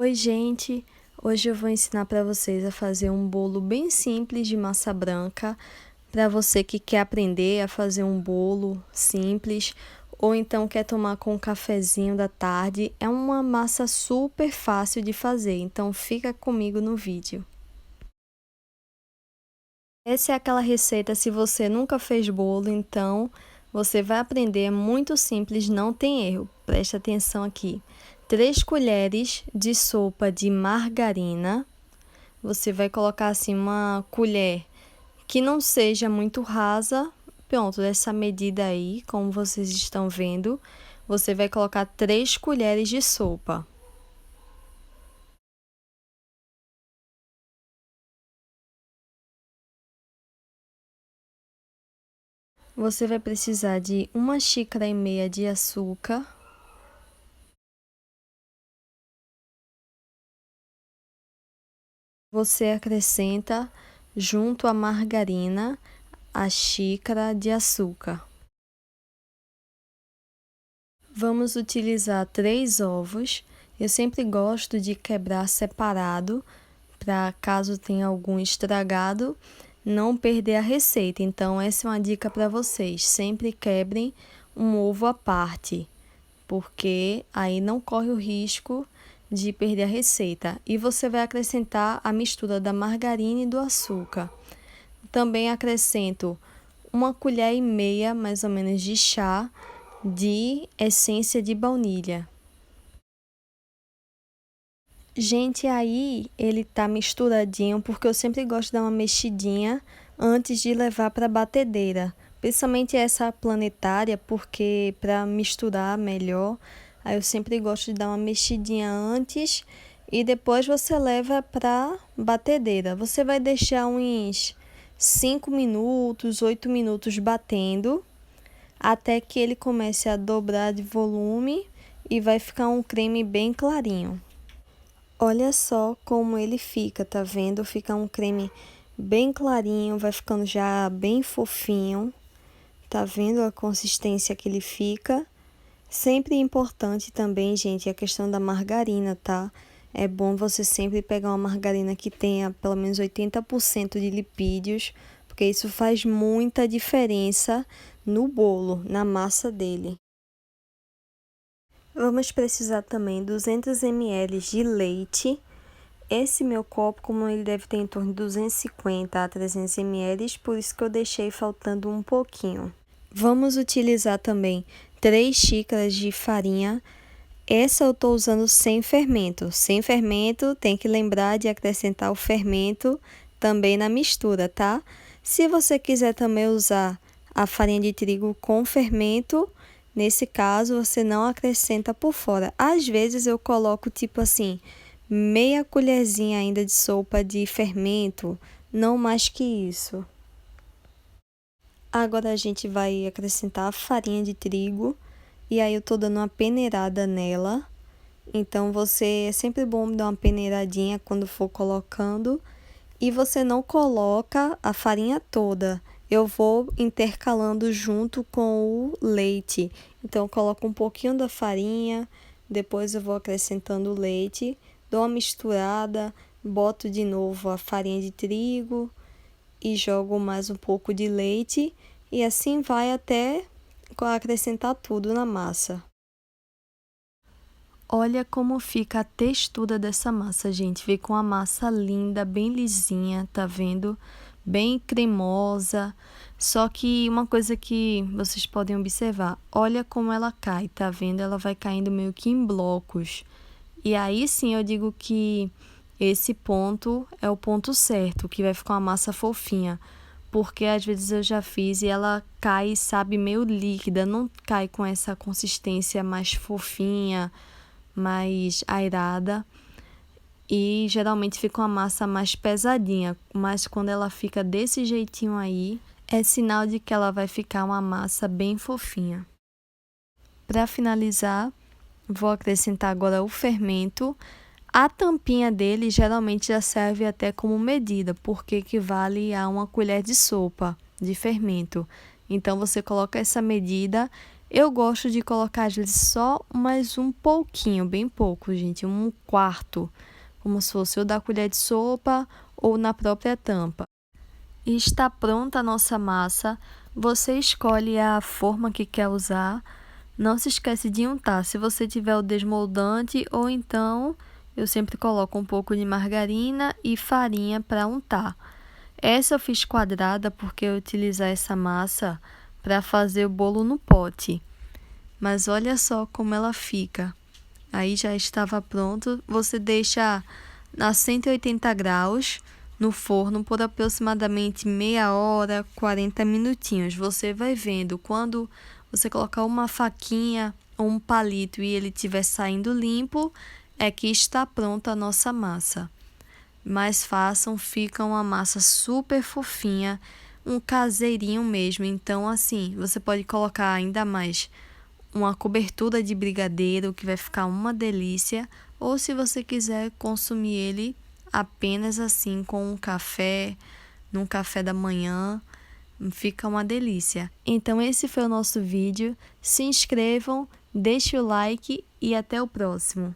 Oi, gente! Hoje eu vou ensinar para vocês a fazer um bolo bem simples de massa branca. Para você que quer aprender a fazer um bolo simples ou então quer tomar com um cafezinho da tarde, é uma massa super fácil de fazer, então fica comigo no vídeo. Essa é aquela receita, se você nunca fez bolo, então você vai aprender, é muito simples, não tem erro. Presta atenção aqui. 3 colheres de sopa de margarina. Você vai colocar assim uma colher que não seja muito rasa. Pronto, dessa medida aí, como vocês estão vendo, você vai colocar 3 colheres de sopa. Você vai precisar de 1,5 xícaras de açúcar. Você acrescenta junto à margarina a xícara de açúcar. Vamos utilizar 3 ovos. Eu sempre gosto de quebrar separado, para caso tenha algum estragado, não perder a receita. Então, essa é uma dica para vocês. Sempre quebrem um ovo à parte, porque aí não corre o risco de perder a receita. E você vai acrescentar a mistura da margarina e do açúcar. Também acrescento 1,5 colher mais ou menos de chá de essência de baunilha. Gente, aí ele tá misturadinho, porque eu sempre gosto de dar uma mexidinha antes de levar para a batedeira. Principalmente essa planetária, porque para misturar melhor, aí eu sempre gosto de dar uma mexidinha antes e depois você leva para batedeira. Você vai deixar uns 5 minutos, 8 minutos batendo, até que ele comece a dobrar de volume e vai ficar um creme bem clarinho. Olha só como ele fica, tá vendo? Fica um creme bem clarinho, vai ficando já bem fofinho. Tá vendo a consistência que ele fica? Sempre importante também, gente, a questão da margarina, tá? É bom você sempre pegar uma margarina que tenha pelo menos 80% de lipídios, porque isso faz muita diferença no bolo, na massa dele. Vamos precisar também 200 ml de leite. Esse meu copo, como ele deve ter em torno de 250 a 300 ml, por isso que eu deixei faltando um pouquinho. Vamos utilizar também 3 xícaras de farinha. Essa eu estou usando sem fermento. Sem fermento, tem que lembrar de acrescentar o fermento também na mistura, tá? Se você quiser também usar a farinha de trigo com fermento, nesse caso você não acrescenta por fora. Às vezes eu coloco tipo assim, meia colherzinha ainda de sopa de fermento, não mais que isso. Agora a gente vai acrescentar a farinha de trigo e aí eu tô dando uma peneirada nela. Então você é sempre bom dar uma peneiradinha quando for colocando e você não coloca a farinha toda. Eu vou intercalando junto com o leite. Então eu coloco um pouquinho da farinha, depois eu vou acrescentando o leite, dou uma misturada, boto de novo a farinha de trigo e jogo mais um pouco de leite e assim vai até acrescentar tudo na massa. Olha como fica a textura dessa massa, gente. Fica uma massa linda, bem lisinha, tá vendo? Bem cremosa. Só que uma coisa que vocês podem observar, olha como ela cai, tá vendo? Ela vai caindo meio que em blocos. E aí sim eu digo que esse ponto é o ponto certo, que vai ficar uma massa fofinha. Porque às vezes eu já fiz e ela cai, sabe, meio líquida, não cai com essa consistência mais fofinha, mais airada. E geralmente fica uma massa mais pesadinha, mas quando ela fica desse jeitinho aí, é sinal de que ela vai ficar uma massa bem fofinha. Para finalizar, vou acrescentar agora o fermento. A tampinha dele geralmente já serve até como medida, porque equivale a 1 colher de sopa de fermento. Então, você coloca essa medida Eu gosto de colocar às vezes só mais um pouquinho, bem pouco, gente, 1/4, como se fosse ou da colher de sopa ou na própria tampa. E está pronta a nossa massa. Você escolhe a forma que quer usar. Não se esquece de untar. Se você tiver o desmoldante, ou então eu sempre coloco um pouco de margarina e farinha para untar. Essa eu fiz quadrada porque eu utilizar essa massa para fazer o bolo no pote. Mas olha só como ela fica. Aí já estava pronto. Você deixa a 180 graus no forno por aproximadamente meia hora, 40 minutinhos. Você vai vendo quando você colocar uma faquinha ou um palito e ele estiver saindo limpo, é que está pronta a nossa massa. Mas façam, fica uma massa super fofinha, um caseirinho mesmo. Então, assim, você pode colocar ainda mais uma cobertura de brigadeiro, que vai ficar uma delícia. Ou se você quiser consumir ele apenas assim com um café, num café da manhã, fica uma delícia. Então esse foi o nosso vídeo. Se inscrevam, deixe o like e até o próximo.